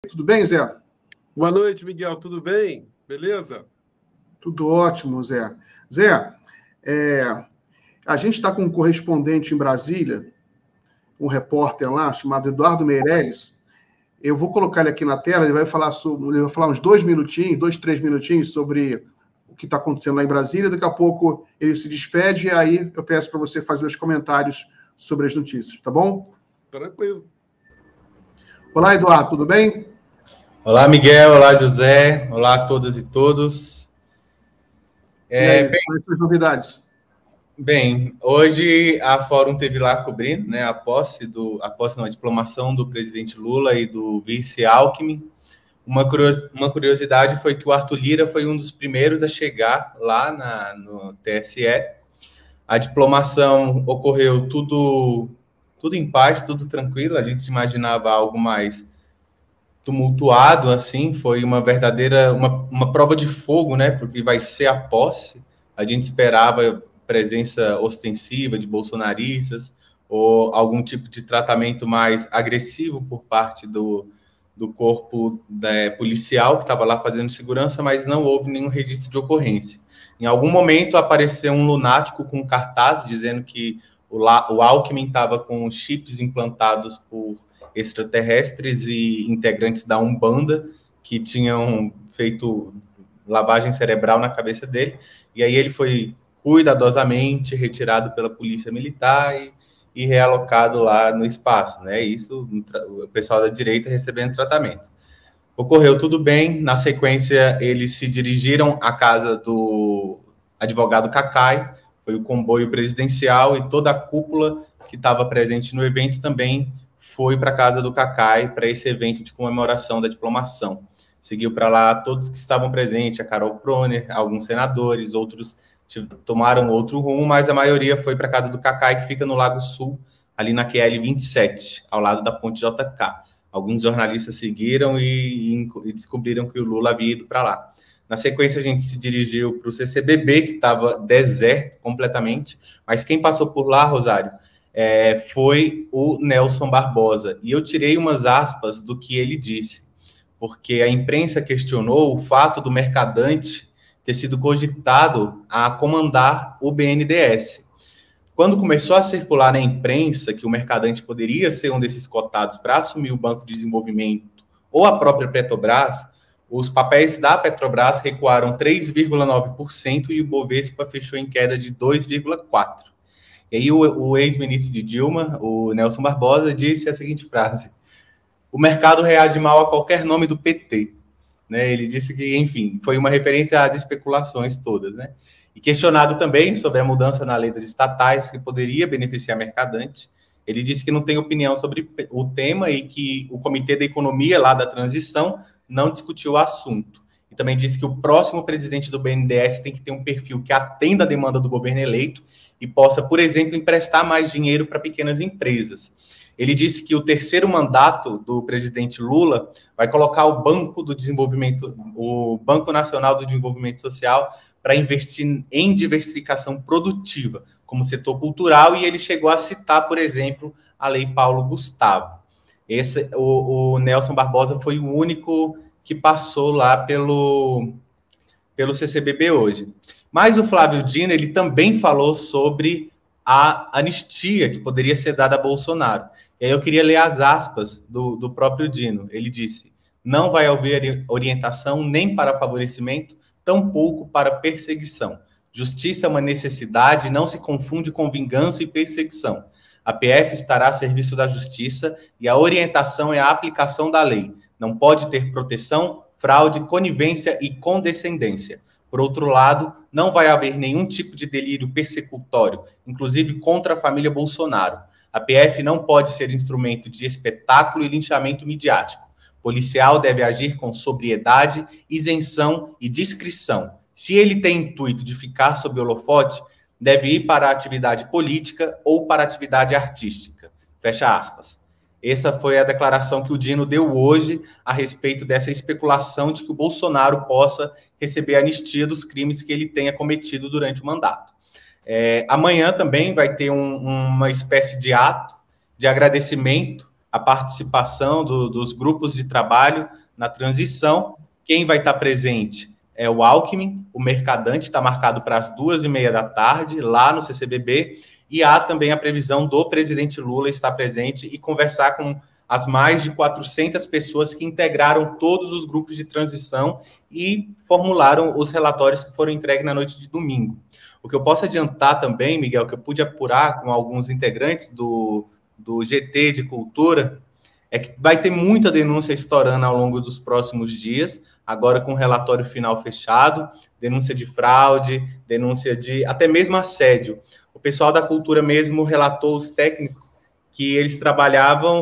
Tudo bem, Zé? Boa noite, Miguel. Tudo bem? Beleza? Tudo ótimo, Zé. Zé, a gente está com um correspondente em Brasília, um repórter lá, chamado Eduardo Meirelles. Eu vou colocar ele aqui na tela, ele vai falar uns 3 minutinhos sobre o que está acontecendo lá em Brasília. Daqui a pouco ele se despede e aí eu peço para você fazer os comentários sobre as notícias, tá bom? Tranquilo. Olá, Eduardo, tudo bem? Olá, Miguel. Olá, José. Olá a todas e todos. Quais são as novidades? Bem, hoje a Fórum teve lá cobrindo, né, a diplomação do presidente Lula e do vice Alckmin. Uma curiosidade foi que o Arthur Lira foi um dos primeiros a chegar lá no TSE. A diplomação ocorreu tudo em paz, tudo tranquilo. A gente imaginava algo mais tumultuado, assim, foi uma verdadeira, uma prova de fogo, né, porque vai ser a posse. A gente esperava presença ostensiva de bolsonaristas ou algum tipo de tratamento mais agressivo por parte do corpo policial que estava lá fazendo segurança, mas não houve nenhum registro de ocorrência. Em algum momento apareceu um lunático com cartaz dizendo que o Alckmin estava com chips implantados por extraterrestres e integrantes da Umbanda que tinham feito lavagem cerebral na cabeça dele, e aí ele foi cuidadosamente retirado pela polícia militar e realocado lá no espaço, né? Isso, o pessoal da direita recebendo tratamento. Ocorreu tudo bem, na sequência eles se dirigiram à casa do advogado Cacai, foi o comboio presidencial e toda a cúpula que estava presente no evento também foi para a casa do Cacai para esse evento de comemoração da diplomação. Seguiu para lá todos que estavam presentes, a Carol Proner, alguns senadores, outros tomaram outro rumo, mas a maioria foi para a casa do Cacai, que fica no Lago Sul, ali na QL 27, ao lado da ponte JK. Alguns jornalistas seguiram e descobriram que o Lula havia ido para lá. Na sequência, a gente se dirigiu para o CCBB, que estava deserto completamente, mas quem passou por lá, Rosário, foi o Nelson Barbosa. E eu tirei umas aspas do que ele disse, porque a imprensa questionou o fato do Mercadante ter sido cogitado a comandar o BNDES. Quando começou a circular na imprensa que o Mercadante poderia ser um desses cotados para assumir o Banco de Desenvolvimento ou a própria Petrobras, os papéis da Petrobras recuaram 3,9% e o Bovespa fechou em queda de 2,4%. E aí o ex-ministro de Dilma, o Nelson Barbosa, disse a seguinte frase: o mercado reage mal a qualquer nome do PT. Né? Ele disse que, enfim, foi uma referência às especulações todas. Né? E questionado também sobre a mudança na lei das estatais, que poderia beneficiar Mercadante, ele disse que não tem opinião sobre o tema e que o Comitê da Economia lá da transição não discutiu o assunto. E também disse que o próximo presidente do BNDES tem que ter um perfil que atenda a demanda do governo eleito e possa, por exemplo, emprestar mais dinheiro para pequenas empresas. Ele disse que o terceiro mandato do presidente Lula vai colocar o Banco do Desenvolvimento, o Banco Nacional do Desenvolvimento Social, para investir em diversificação produtiva, como setor cultural, e ele chegou a citar, por exemplo, a Lei Paulo Gustavo. O Nelson Barbosa foi o único que passou lá pelo CCBB hoje. Mas o Flávio Dino, ele também falou sobre a anistia que poderia ser dada a Bolsonaro. E aí eu queria ler as aspas do próprio Dino. Ele disse: não vai haver orientação nem para favorecimento, tampouco para perseguição. Justiça é uma necessidade, não se confunde com vingança e perseguição. A PF estará a serviço da justiça e a orientação é a aplicação da lei. Não pode ter proteção, fraude, conivência e condescendência. Por outro lado, não vai haver nenhum tipo de delírio persecutório, inclusive contra a família Bolsonaro. A PF não pode ser instrumento de espetáculo e linchamento midiático. O policial deve agir com sobriedade, isenção e discrição. Se ele tem intuito de ficar sob holofote, deve ir para a atividade política ou para a atividade artística. Fecha aspas. Essa foi a declaração que o Dino deu hoje a respeito dessa especulação de que o Bolsonaro possa receber anistia dos crimes que ele tenha cometido durante o mandato. Amanhã também vai ter uma espécie de ato de agradecimento a participação dos grupos de trabalho na transição. Quem vai estar presente é o Alckmin, o Mercadante, está marcado para as 2h30 da tarde, lá no CCBB, e há também a previsão do presidente Lula estar presente e conversar com as mais de 400 pessoas que integraram todos os grupos de transição e formularam os relatórios que foram entregues na noite de domingo. O que eu posso adiantar também, Miguel, que eu pude apurar com alguns integrantes do GT de Cultura, é que vai ter muita denúncia estourando ao longo dos próximos dias, agora com o relatório final fechado, denúncia de fraude, denúncia de até mesmo assédio. O pessoal da cultura mesmo relatou os técnicos que eles trabalhavam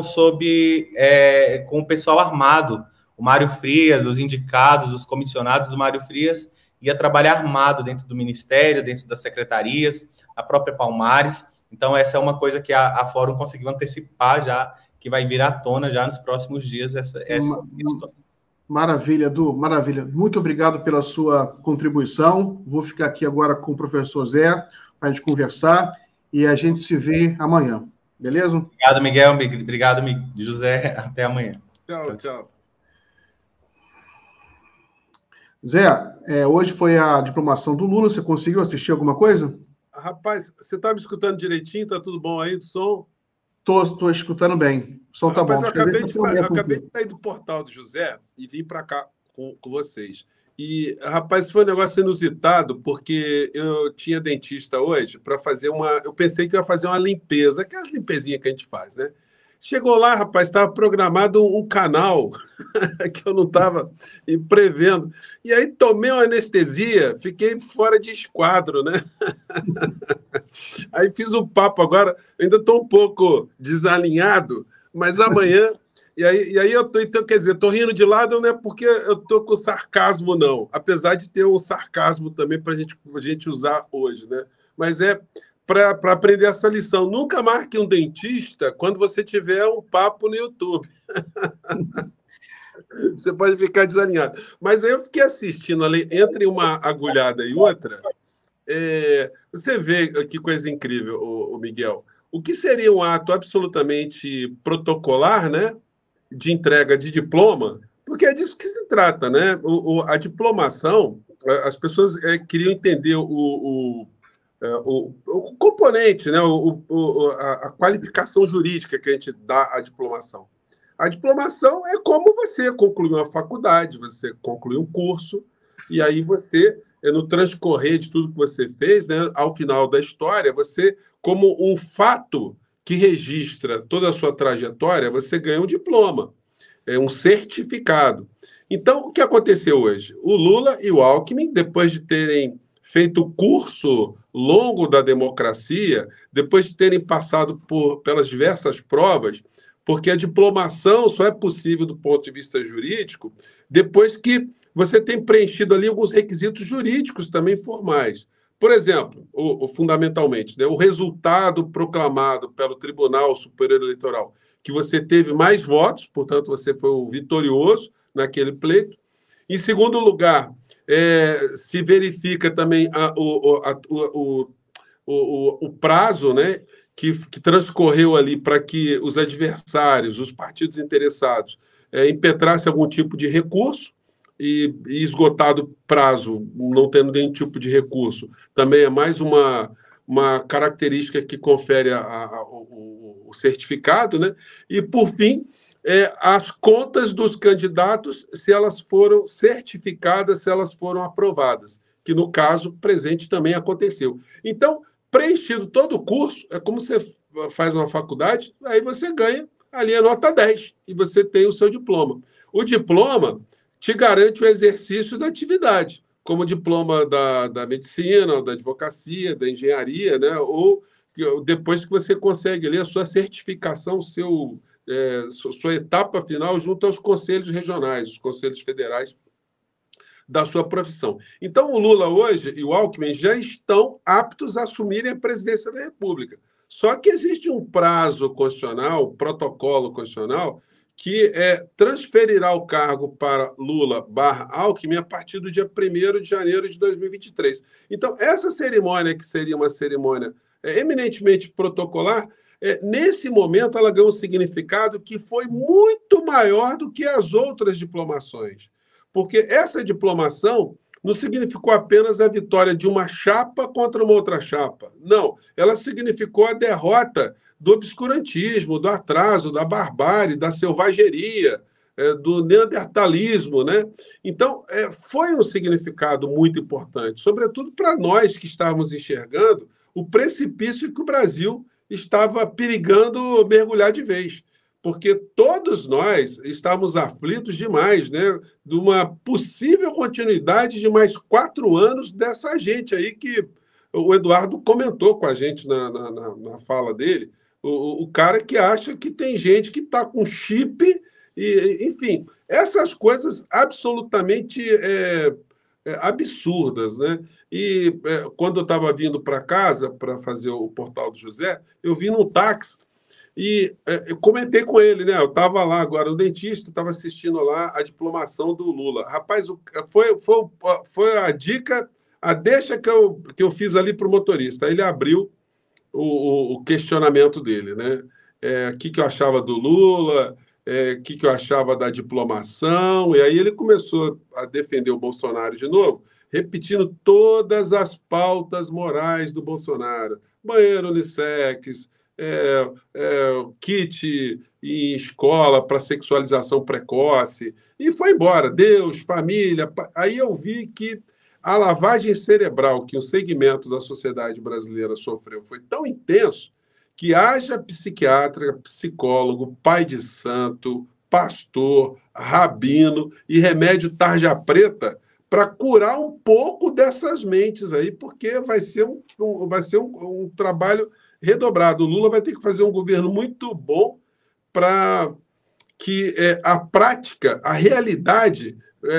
com o pessoal armado. O Mário Frias, os indicados, os comissionados do Mário Frias, ia trabalhar armado dentro do Ministério, dentro das secretarias, a própria Palmares. Então, essa é uma coisa que a Fórum conseguiu antecipar já, que vai vir à tona já nos próximos dias essa história. Maravilha, Edu, maravilha. Muito obrigado pela sua contribuição. Vou ficar aqui agora com o professor Zé para a gente conversar e a gente se vê amanhã. Beleza? Obrigado, Miguel. Obrigado, José. Até amanhã. Tchau. Zé, hoje foi a diplomação do Lula. Você conseguiu assistir alguma coisa? Rapaz, você está me escutando direitinho? Está tudo bom aí do som? Estou escutando bem. O som está bom. Eu acabei de sair do portal do José e vim para cá com vocês. E, rapaz, foi um negócio inusitado, porque eu tinha dentista hoje para fazer Eu pensei que ia fazer uma limpeza, aquelas limpezinhas que a gente faz, né? Chegou lá, rapaz, estava programado um canal que eu não estava prevendo. E aí tomei uma anestesia, fiquei fora de esquadro, né? Aí fiz um papo agora, ainda estou um pouco desalinhado, mas amanhã... E aí eu tô, então, quer dizer, estou rindo de lado, não é porque eu estou com sarcasmo, não. Apesar de ter um sarcasmo também para a gente usar hoje, né? Mas é para aprender essa lição. Nunca marque um dentista quando você tiver um papo no YouTube. Você pode ficar desalinhado. Mas aí eu fiquei assistindo ali, entre uma agulhada e outra. Você vê que coisa incrível, o Miguel. O que seria um ato absolutamente protocolar, né? De entrega de diploma, porque é disso que se trata, né? A diplomação, as pessoas queriam entender o componente, né? A qualificação jurídica que a gente dá à diplomação. A diplomação é como você concluir uma faculdade, você conclui um curso, e aí você, no transcorrer de tudo que você fez, né, ao final da história, você, como um fato que registra toda a sua trajetória, você ganha um diploma, um certificado. Então, o que aconteceu hoje? O Lula e o Alckmin, depois de terem feito o curso longo da democracia, depois de terem passado pelas diversas provas, porque a diplomação só é possível do ponto de vista jurídico depois que você tem preenchido ali alguns requisitos jurídicos também formais. Por exemplo, fundamentalmente, né, o resultado proclamado pelo Tribunal Superior Eleitoral, que você teve mais votos, portanto, você foi o vitorioso naquele pleito. Em segundo lugar, se verifica também o prazo, né, que transcorreu ali para que os adversários, os partidos interessados, impetrassem algum tipo de recurso, e esgotado o prazo, não tendo nenhum tipo de recurso, também é mais uma característica que confere o certificado, né? E, por fim, as contas dos candidatos, se elas foram certificadas, se elas foram aprovadas, que, no caso presente, também aconteceu. Então, preenchido todo o curso, é como você faz uma faculdade, aí você ganha ali a nota 10 e você tem o seu diploma. O diploma te garante o exercício da atividade, como o diploma da medicina, da advocacia, da engenharia, né? Ou depois que você consegue ali a sua certificação, sua etapa final junto aos conselhos regionais, os conselhos federais da sua profissão. Então, o Lula hoje e o Alckmin já estão aptos a assumirem a presidência da República. Só que existe um prazo constitucional, protocolo constitucional, que transferirá o cargo para Lula/Alckmin a partir do dia 1º de janeiro de 2023. Então, essa cerimônia, que seria uma cerimônia eminentemente protocolar, Nesse momento, ela ganhou um significado que foi muito maior do que as outras diplomações. Porque essa diplomação não significou apenas a vitória de uma chapa contra uma outra chapa. Não, ela significou a derrota do obscurantismo, do atraso, da barbárie, da selvageria, do neandertalismo, né? Então, foi um significado muito importante, sobretudo para nós que estávamos enxergando o precipício que o Brasil estava perigando mergulhar de vez. Porque todos nós estávamos aflitos demais, né, de uma possível continuidade de mais 4 anos dessa gente aí que o Eduardo comentou com a gente na fala dele, o cara que acha que tem gente que está com chip, enfim, essas coisas absolutamente absurdas, né? E quando eu estava vindo para casa para fazer o Portal do José, eu vi num táxi. E eu comentei com ele, né? Eu estava lá agora no dentista, estava assistindo lá a diplomação do Lula. Rapaz, foi a dica, a deixa que eu fiz ali para o motorista. Aí ele abriu o questionamento dele, né? O que eu achava do Lula, o que eu achava da diplomação. E aí ele começou a defender o Bolsonaro de novo, repetindo todas as pautas morais do Bolsonaro. Banheiro unissex, kit em escola para sexualização precoce, e foi embora. Deus, família. Aí eu vi que a lavagem cerebral que um segmento da sociedade brasileira sofreu foi tão intenso que haja psiquiatra, psicólogo, pai de santo, pastor, rabino e remédio tarja preta para curar um pouco dessas mentes aí, porque vai ser um trabalho redobrado. O Lula vai ter que fazer um governo muito bom para que a prática, a realidade,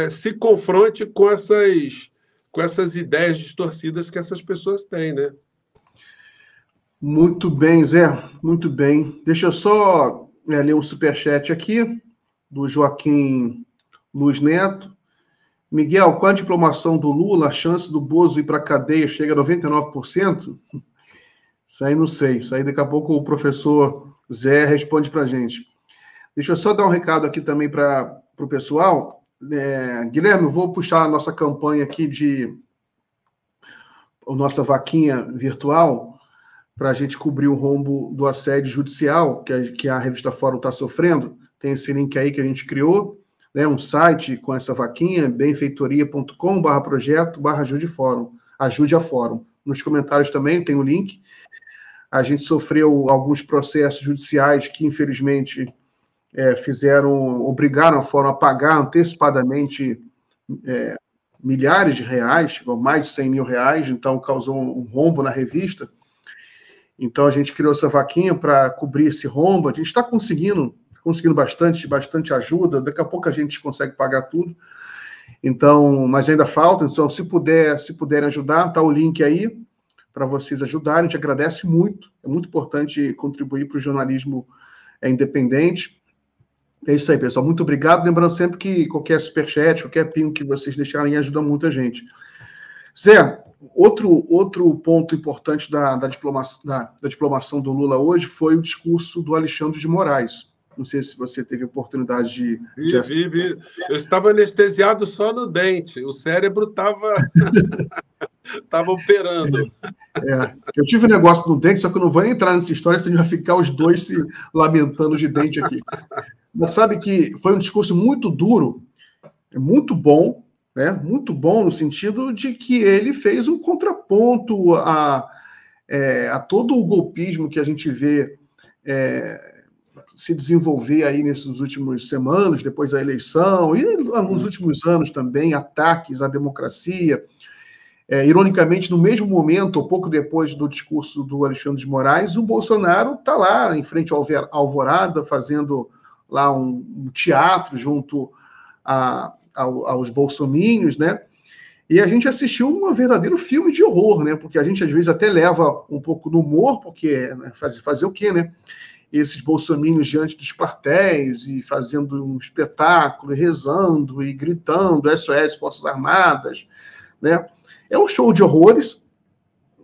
se confronte com essas ideias distorcidas que essas pessoas têm, né? Muito bem, Zé, muito bem. Deixa eu só ler um superchat aqui, do Joaquim Luiz Neto. Miguel, com a diplomação do Lula, a chance do Bozo ir para a cadeia chega a 99%? Isso aí não sei. Isso aí daqui a pouco o professor Zé responde para a gente. Deixa eu só dar um recado aqui também para o pessoal. Guilherme, eu vou puxar a nossa campanha aqui a nossa vaquinha virtual para a gente cobrir o rombo do assédio judicial que a revista Fórum está sofrendo. Tem esse link aí que a gente criou, né, um site com essa vaquinha, benfeitoria.com/projeto/ajude-fórum, ajude a Fórum. Nos comentários também tem o link. A gente sofreu alguns processos judiciais que, infelizmente, obrigaram a Fórum a pagar antecipadamente milhares de reais, mais de 100 mil reais, então causou um rombo na revista. Então a gente criou essa vaquinha para cobrir esse rombo. A gente está conseguindo bastante ajuda. Daqui a pouco a gente consegue pagar tudo. Então, mas ainda falta. Então, se puderem ajudar, tá o link aí para vocês ajudarem. A gente agradece muito. É muito importante contribuir para o jornalismo independente. É isso aí, pessoal. Muito obrigado. Lembrando sempre que qualquer superchat, qualquer ping que vocês deixarem ajuda muita gente. Zé, outro ponto importante da diplomação do Lula hoje foi o discurso do Alexandre de Moraes. Não sei se você teve oportunidade de Vi. Eu estava anestesiado só no dente. O cérebro estava operando. Eu tive um negócio no dente, só que eu não vou nem entrar nessa história, senão vai ficar os dois se lamentando de dente aqui. Mas sabe que foi um discurso muito duro, muito bom, né? Muito bom no sentido de que ele fez um contraponto a todo o golpismo que a gente vê se desenvolver aí nesses últimos semanas, depois da eleição, e nos últimos anos também, ataques à democracia. Ironicamente, no mesmo momento, ou pouco depois do discurso do Alexandre de Moraes, o Bolsonaro está lá em frente ao Alvorada, fazendo lá um teatro junto aos bolsominions, né? E a gente assistiu um verdadeiro filme de horror, né? Porque a gente, às vezes, até leva um pouco no humor, porque fazer o quê, né? Esses bolsominions diante dos quartéis e fazendo um espetáculo, e rezando e gritando SOS Forças Armadas, né? É um show de horrores.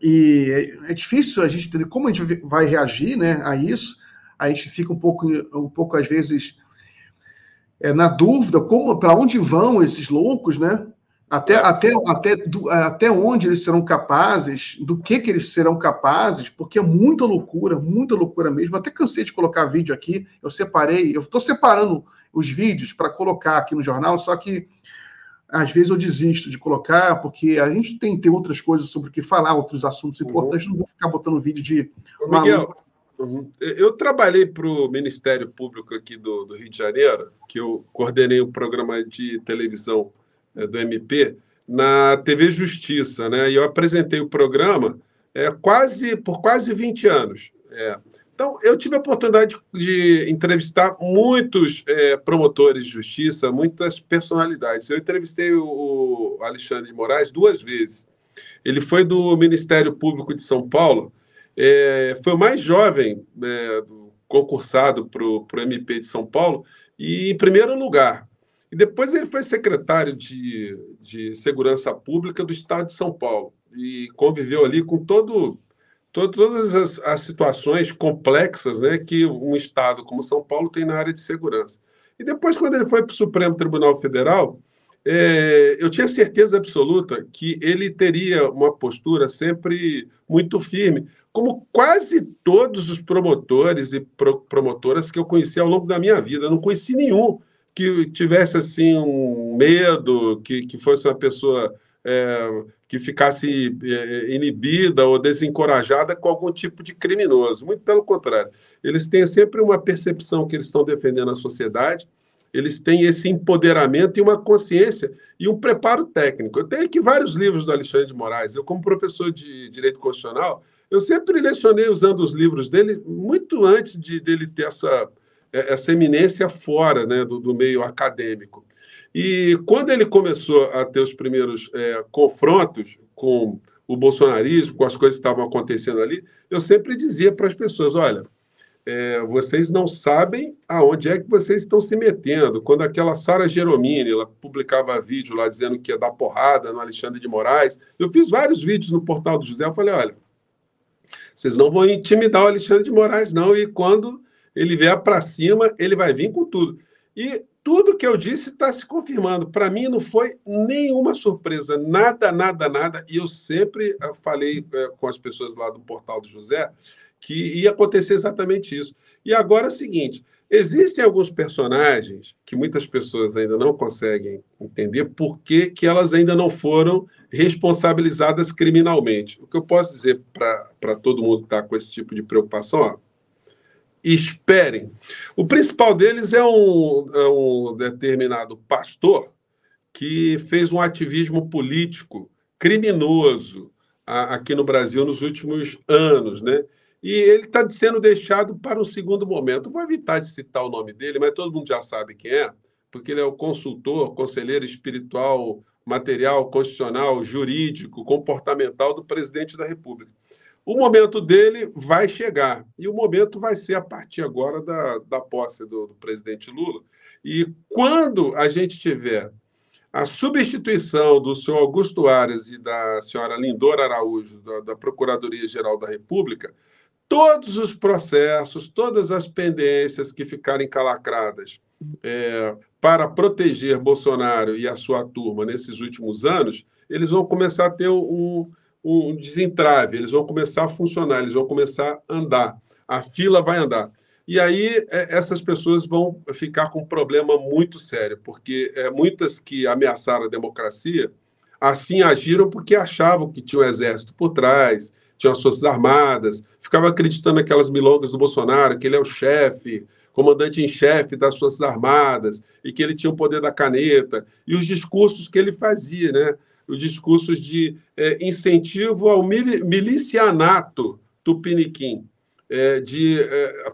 E é difícil a gente entender como a gente vai reagir, né, a isso. A gente fica um pouco às vezes, na dúvida, para onde vão esses loucos, né? Até onde eles serão capazes, do que eles serão capazes, porque é muita loucura mesmo. Até cansei de colocar vídeo aqui, eu estou separando os vídeos para colocar aqui no jornal, só que às vezes eu desisto de colocar, porque a gente tem que ter outras coisas sobre o que falar, outros assuntos importantes, não vou ficar botando vídeo de... Miguel, eu trabalhei para o Ministério Público aqui do Rio de Janeiro, que eu coordenei o programa de televisão do MP, na TV Justiça, né? E eu apresentei o programa por quase 20 anos. Então, eu tive a oportunidade de entrevistar muitos promotores de justiça, muitas personalidades. Eu entrevistei o Alexandre de Moraes 2 vezes. Ele foi do Ministério Público de São Paulo, foi o mais jovem concursado para o MP de São Paulo, e em primeiro lugar. E depois ele foi secretário de Segurança Pública do Estado de São Paulo e conviveu ali com todas as situações complexas, né, que um Estado como São Paulo tem na área de segurança. E depois, quando ele foi para o Supremo Tribunal Federal, eu tinha certeza absoluta que ele teria uma postura sempre muito firme, como quase todos os promotores e promotoras que eu conheci ao longo da minha vida. Eu não conheci nenhum que tivesse assim um medo, que fosse uma pessoa que ficasse inibida ou desencorajada com algum tipo de criminoso. Muito pelo contrário. Eles têm sempre uma percepção que eles estão defendendo a sociedade, eles têm esse empoderamento e uma consciência e um preparo técnico. Eu tenho aqui vários livros do Alexandre de Moraes. Eu, como professor de Direito Constitucional, eu sempre lecionei usando os livros dele muito antes dele ter essa eminência fora, né, do meio acadêmico. E quando ele começou a ter os primeiros confrontos com o bolsonarismo, com as coisas que estavam acontecendo ali, eu sempre dizia para as pessoas, olha, vocês não sabem aonde é que vocês estão se metendo. Quando aquela Sara Geromini, ela publicava vídeo lá dizendo que ia dar porrada no Alexandre de Moraes, eu fiz vários vídeos no Portal do José, eu falei, olha, vocês não vão intimidar o Alexandre de Moraes, não, e quando ele vier para cima, ele vai vir com tudo. E tudo que eu disse está se confirmando. Para mim, não foi nenhuma surpresa, nada. E eu sempre falei com as pessoas lá do Portal do José que ia acontecer exatamente isso. E agora é o seguinte, existem alguns personagens que muitas pessoas ainda não conseguem entender por que elas ainda não foram responsabilizadas criminalmente. O que eu posso dizer para todo mundo que está com esse tipo de preocupação, ó, esperem. O principal deles é um determinado pastor que fez um ativismo político criminoso aqui no Brasil nos últimos anos, né? E ele está sendo deixado para um segundo momento. Vou evitar de citar o nome dele, mas todo mundo já sabe quem é, porque ele é o conselheiro espiritual, material, constitucional, jurídico, comportamental do presidente da República. O momento dele vai chegar, e o momento vai ser a partir agora da posse do presidente Lula. E quando a gente tiver a substituição do senhor Augusto Aras e da senhora Lindora Araújo, da Procuradoria-Geral da República, todos os processos, todas as pendências que ficarem calacradas para proteger Bolsonaro e a sua turma nesses últimos anos, eles vão começar a ter um desentrave, eles vão começar a funcionar, eles vão começar a andar, a fila vai andar. E aí essas pessoas vão ficar com um problema muito sério, porque muitas que ameaçaram a democracia assim agiram porque achavam que tinha um exército por trás, tinha as Forças Armadas, ficava acreditando naquelas milongas do Bolsonaro, que ele é o chefe, comandante em chefe das Forças Armadas, e que ele tinha o poder da caneta, e os discursos que ele fazia, né? Os discursos de incentivo ao milicianato tupiniquim, de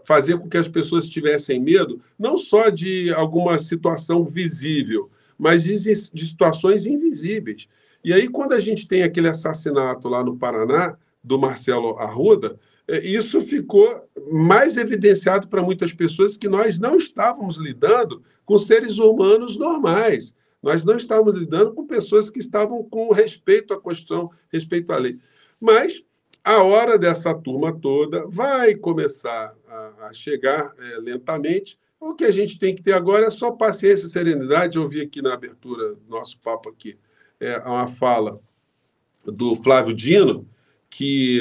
fazer com que as pessoas tivessem medo, não só de alguma situação visível, mas de situações invisíveis. E aí, quando a gente tem aquele assassinato lá no Paraná, do Marcelo Arruda, isso ficou mais evidenciado para muitas pessoas que nós não estávamos lidando com seres humanos normais. Nós não estávamos lidando com pessoas que estavam com respeito à Constituição, respeito à lei. Mas a hora dessa turma toda vai começar a chegar lentamente. O que a gente tem que ter agora é só paciência e serenidade. Eu vi aqui na abertura do nosso papo aqui uma fala do Flávio Dino, que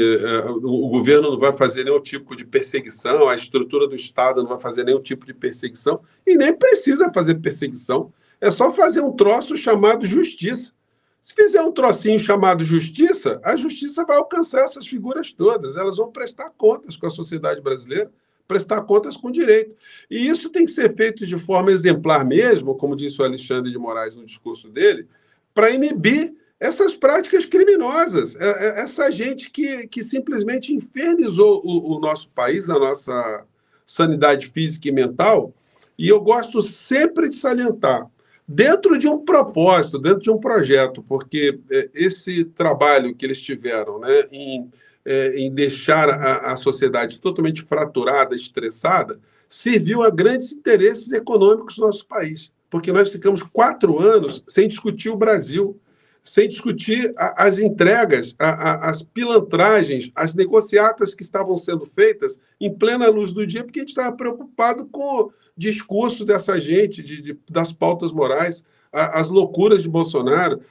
o governo não vai fazer nenhum tipo de perseguição, a estrutura do Estado não vai fazer nenhum tipo de perseguição, e nem precisa fazer perseguição. É só fazer um troço chamado justiça. Se fizer um trocinho chamado justiça, a justiça vai alcançar essas figuras todas. Elas vão prestar contas com a sociedade brasileira, prestar contas com o direito. E isso tem que ser feito de forma exemplar mesmo, como disse o Alexandre de Moraes no discurso dele, para inibir essas práticas criminosas, essa gente que simplesmente infernizou o nosso país, a nossa sanidade física e mental. E eu gosto sempre de salientar, dentro de um propósito, dentro de um projeto, porque esse trabalho que eles tiveram, né, em deixar a sociedade totalmente fraturada, estressada, serviu a grandes interesses econômicos do nosso país, porque nós ficamos 4 anos sem discutir o Brasil, sem discutir as entregas, as pilantragens, as negociatas que estavam sendo feitas em plena luz do dia, porque a gente estava preocupado com o discurso dessa gente, das pautas morais, as loucuras de Bolsonaro,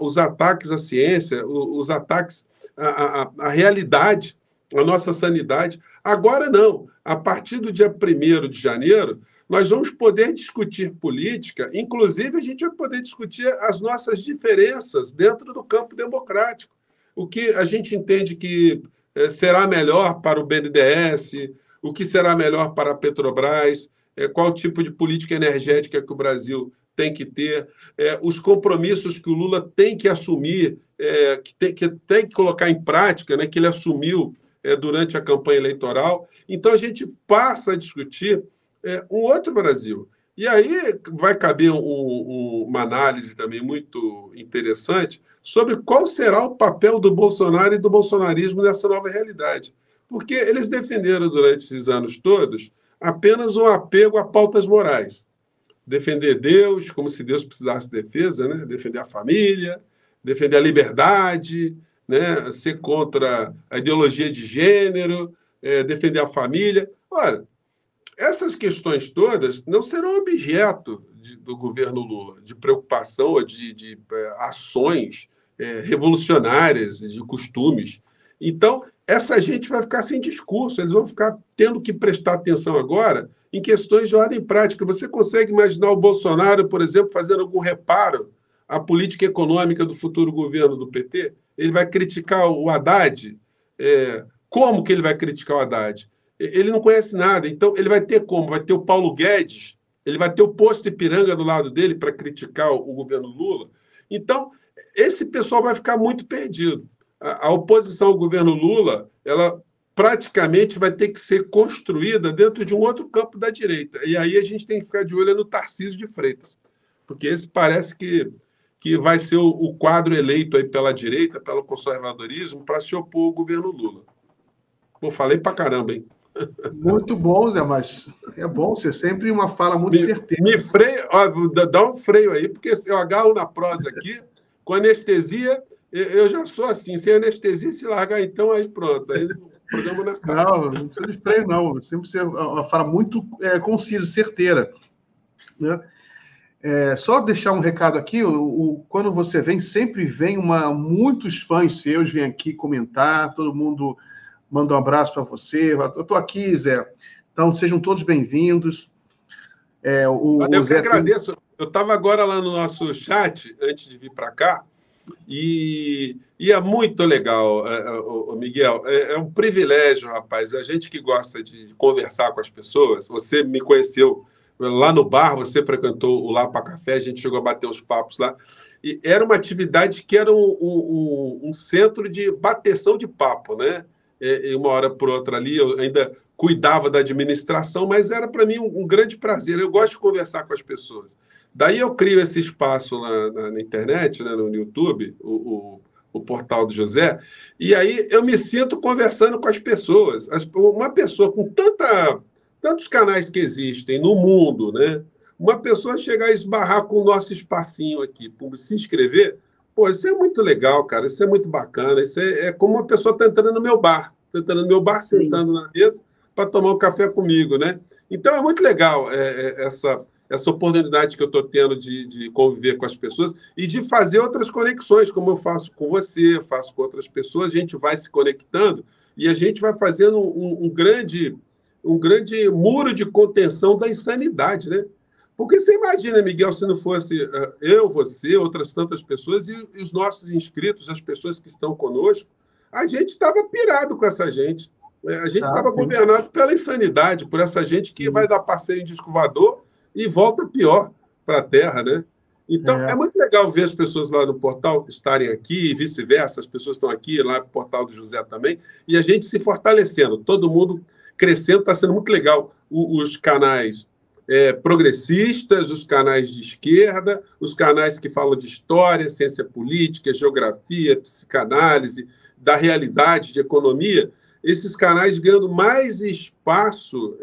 os ataques à ciência, os ataques à realidade, à nossa sanidade. Agora não. A partir do dia 1º de janeiro, nós vamos poder discutir política, inclusive a gente vai poder discutir as nossas diferenças dentro do campo democrático. O que a gente entende que será melhor para o BNDES, o que será melhor para a Petrobras, qual tipo de política energética que o Brasil tem que ter, os compromissos que o Lula tem que assumir, que tem que colocar em prática, né, que ele assumiu durante a campanha eleitoral. Então, a gente passa a discutir um outro Brasil. E aí vai caber uma análise também muito interessante sobre qual será o papel do Bolsonaro e do bolsonarismo nessa nova realidade. Porque eles defenderam durante esses anos todos apenas um apego a pautas morais. Defender Deus, como se Deus precisasse de defesa, né? Defender a família, defender a liberdade, né? Ser contra a ideologia de gênero, defender a família. Ora, essas questões todas não serão objeto do governo Lula, de preocupação ou de ações revolucionárias, de costumes. Então, essa gente vai ficar sem discurso, eles vão ficar tendo que prestar atenção agora em questões de ordem prática. Você consegue imaginar o Bolsonaro, por exemplo, fazendo algum reparo à política econômica do futuro governo do PT? Ele vai criticar o Haddad? Como que ele vai criticar o Haddad? Ele não conhece nada, então ele vai ter como? Vai ter o Paulo Guedes, ele vai ter o Posto Ipiranga do lado dele para criticar o governo Lula. Então, esse pessoal vai ficar muito perdido. A oposição ao governo Lula, ela praticamente vai ter que ser construída dentro de um outro campo da direita. E aí a gente tem que ficar de olho no Tarcísio de Freitas, porque esse parece que vai ser o quadro eleito aí pela direita, pelo conservadorismo, para se opor ao governo Lula. Pô, falei pra caramba, hein? Muito bom, Zé, mas é bom ser sempre uma fala muito certeira. Me freio, ó, dá um freio aí, porque se eu agarro na prosa aqui, com anestesia, eu já sou assim, sem anestesia, se largar então, aí pronto, aí o programa não acaba. Não precisa de freio, não. Sempre ser uma fala muito concisa, certeira. Né? Só deixar um recado aqui, quando você vem, sempre vem muitos fãs seus, vêm aqui comentar, todo mundo manda um abraço para você. Eu estou aqui, Zé. Então, sejam todos bem-vindos. Eu que agradeço. Eu estava agora lá no nosso chat, antes de vir para cá, e é muito legal, Miguel. É um privilégio, rapaz. A gente que gosta de conversar com as pessoas. Você me conheceu lá no bar, você frequentou o Lapa Café, a gente chegou a bater uns papos lá. E era uma atividade que era um centro de bateção de papo, né? E uma hora por outra ali, eu ainda cuidava da administração, mas era para mim um grande prazer. Eu gosto de conversar com as pessoas. Daí eu crio esse espaço na internet, né, no YouTube, o portal do José, e aí eu me sinto conversando com as pessoas. Uma pessoa com tantos canais que existem no mundo, né? Uma pessoa chegar a esbarrar com o nosso espacinho aqui, se inscrever, Pô, isso é muito legal, cara. Isso é muito bacana. Isso é como uma pessoa está entrando no meu bar. Está entrando no meu bar, sentando na mesa para tomar um café comigo, né? Então, é muito legal essa oportunidade que eu estou tendo de conviver com as pessoas e de fazer outras conexões, como eu faço com você, faço com outras pessoas. A gente vai se conectando e a gente vai fazendo um grande muro de contenção da insanidade, né? Porque você imagina, Miguel, se não fosse eu, você, outras tantas pessoas e os nossos inscritos, as pessoas que estão conosco, a gente estava pirado com essa gente. A gente estava governado pela insanidade, por essa gente que vai dar passeio em disco voador e volta pior para a Terra, né? Então, é muito legal ver as pessoas lá no portal estarem aqui e vice-versa, as pessoas estão aqui, lá no portal do José também, e a gente se fortalecendo, todo mundo crescendo, está sendo muito legal. Os canais progressistas, os canais de esquerda, os canais que falam de história, ciência política, geografia, psicanálise, da realidade, de economia, esses canais ganhando mais espaço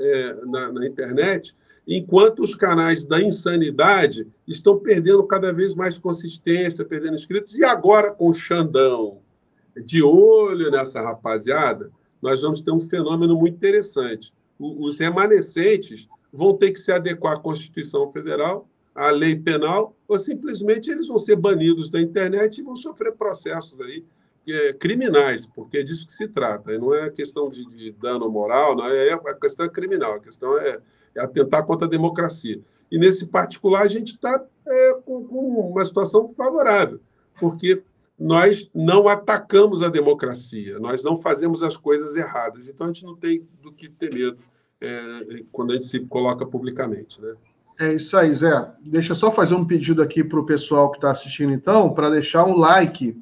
na internet, enquanto os canais da insanidade estão perdendo cada vez mais consistência, perdendo inscritos, e agora com o Xandão de olho nessa rapaziada, nós vamos ter um fenômeno muito interessante. Os remanescentes vão ter que se adequar à Constituição Federal, à lei penal, ou simplesmente eles vão ser banidos da internet e vão sofrer processos aí criminais, porque é disso que se trata. Não é questão de dano moral, não a questão é criminal, a questão é atentar contra a democracia. E, nesse particular, a gente está com uma situação favorável, porque nós não atacamos a democracia, nós não fazemos as coisas erradas. Então, a gente não tem do que ter medo quando a gente se coloca publicamente, né? É isso aí, Zé. Deixa eu só fazer um pedido aqui para o pessoal que está assistindo, então, para deixar um like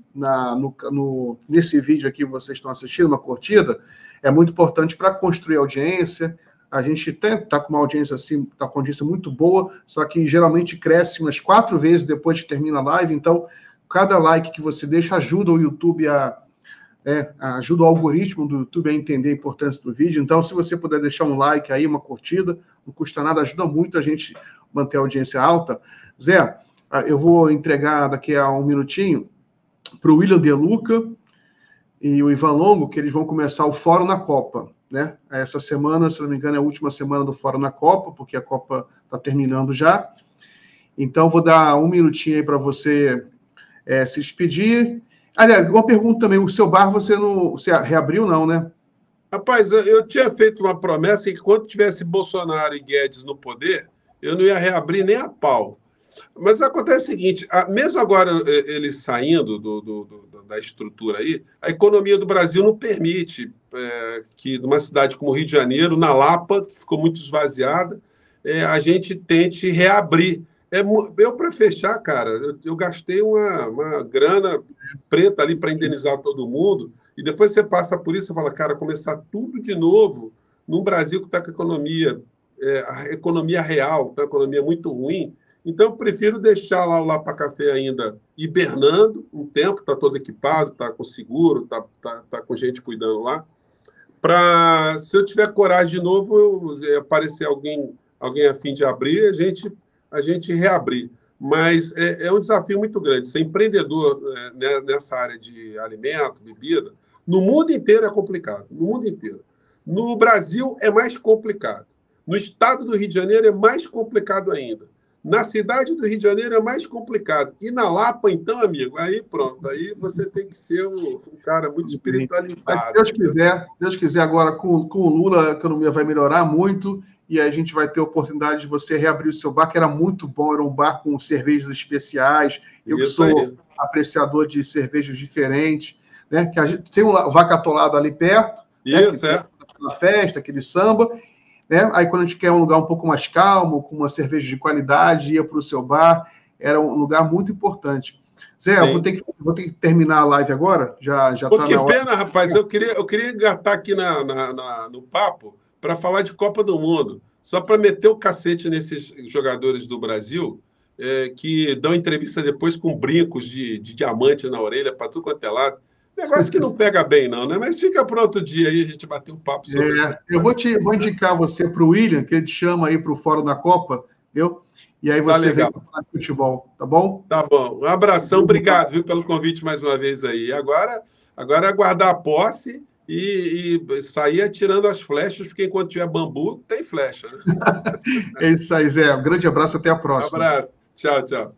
nesse vídeo aqui que vocês estão assistindo, uma curtida. É muito importante para construir audiência. A gente está com uma audiência assim, está com uma audiência muito boa, só que geralmente cresce umas 4 vezes depois que termina a live. Então, cada like que você deixa ajuda o YouTube ajuda o algoritmo do YouTube a entender a importância do vídeo. Então, se você puder deixar um like aí, uma curtida, não custa nada, ajuda muito a gente manter a audiência alta. Zé, eu vou entregar daqui a um minutinho para o William De Luca e o Ivan Longo, que eles vão começar o Fórum na Copa, né? Essa semana, se não me engano, é a última semana do Fórum na Copa, porque a Copa está terminando já. Então, vou dar um minutinho aí para você se despedir. Aliás, uma pergunta também, o seu bar você reabriu, não, né? Rapaz, eu tinha feito uma promessa que quando tivesse Bolsonaro e Guedes no poder, eu não ia reabrir nem a pau. Mas acontece o seguinte, mesmo agora eles saindo da estrutura aí, a economia do Brasil não permite que numa cidade como o Rio de Janeiro, na Lapa, que ficou muito esvaziada, a gente tente reabrir. Eu, para fechar, cara, eu gastei uma grana preta ali para indenizar todo mundo, e depois você passa por isso e fala, cara, começar tudo de novo num Brasil que está com a economia real, está com a economia muito ruim. Então, eu prefiro deixar lá o Lapa Café ainda hibernando um tempo, está todo equipado, está com seguro, está com gente cuidando lá, para, se eu tiver coragem de novo, aparecer alguém a fim de abrir, a gente reabrir. Mas é um desafio muito grande. Ser empreendedor nessa área de alimento, bebida, no mundo inteiro é complicado. No mundo inteiro. No Brasil é mais complicado. No estado do Rio de Janeiro é mais complicado ainda. Na cidade do Rio de Janeiro é mais complicado. E na Lapa, então, amigo, aí pronto. Aí você tem que ser um cara muito espiritualizado. Mas, se Deus quiser, agora com o Lula, a economia vai melhorar muito e a gente vai ter a oportunidade de você reabrir o seu bar, que era muito bom, era um bar com cervejas especiais. Eu que sou apreciador de cervejas diferentes, né? Que a gente tem um Vaca Atolada ali perto. Isso, na festa, aquele samba. Né? Aí, quando a gente quer um lugar um pouco mais calmo, com uma cerveja de qualidade, ia para o seu bar, era um lugar muito importante. Zé, eu vou ter que terminar a live agora, já está na hora. Que pena, rapaz, eu queria engatar aqui no papo para falar de Copa do Mundo, só para meter o cacete nesses jogadores do Brasil que dão entrevista depois com brincos de diamante na orelha para tudo quanto é lado. Negócio que não pega bem, não, né? Mas fica para outro dia aí, a gente bater um papo sobre isso. Eu vou indicar você para o William, que ele te chama aí para o Fórum da Copa, viu? E aí você vem falar de futebol, tá bom? Tá bom. Um abração, obrigado, viu, pelo convite mais uma vez aí. Agora é aguardar a posse e sair atirando as flechas, porque enquanto tiver bambu, tem flecha, né? É isso aí, Zé. Um grande abraço, até a próxima. Um abraço. Tchau, tchau.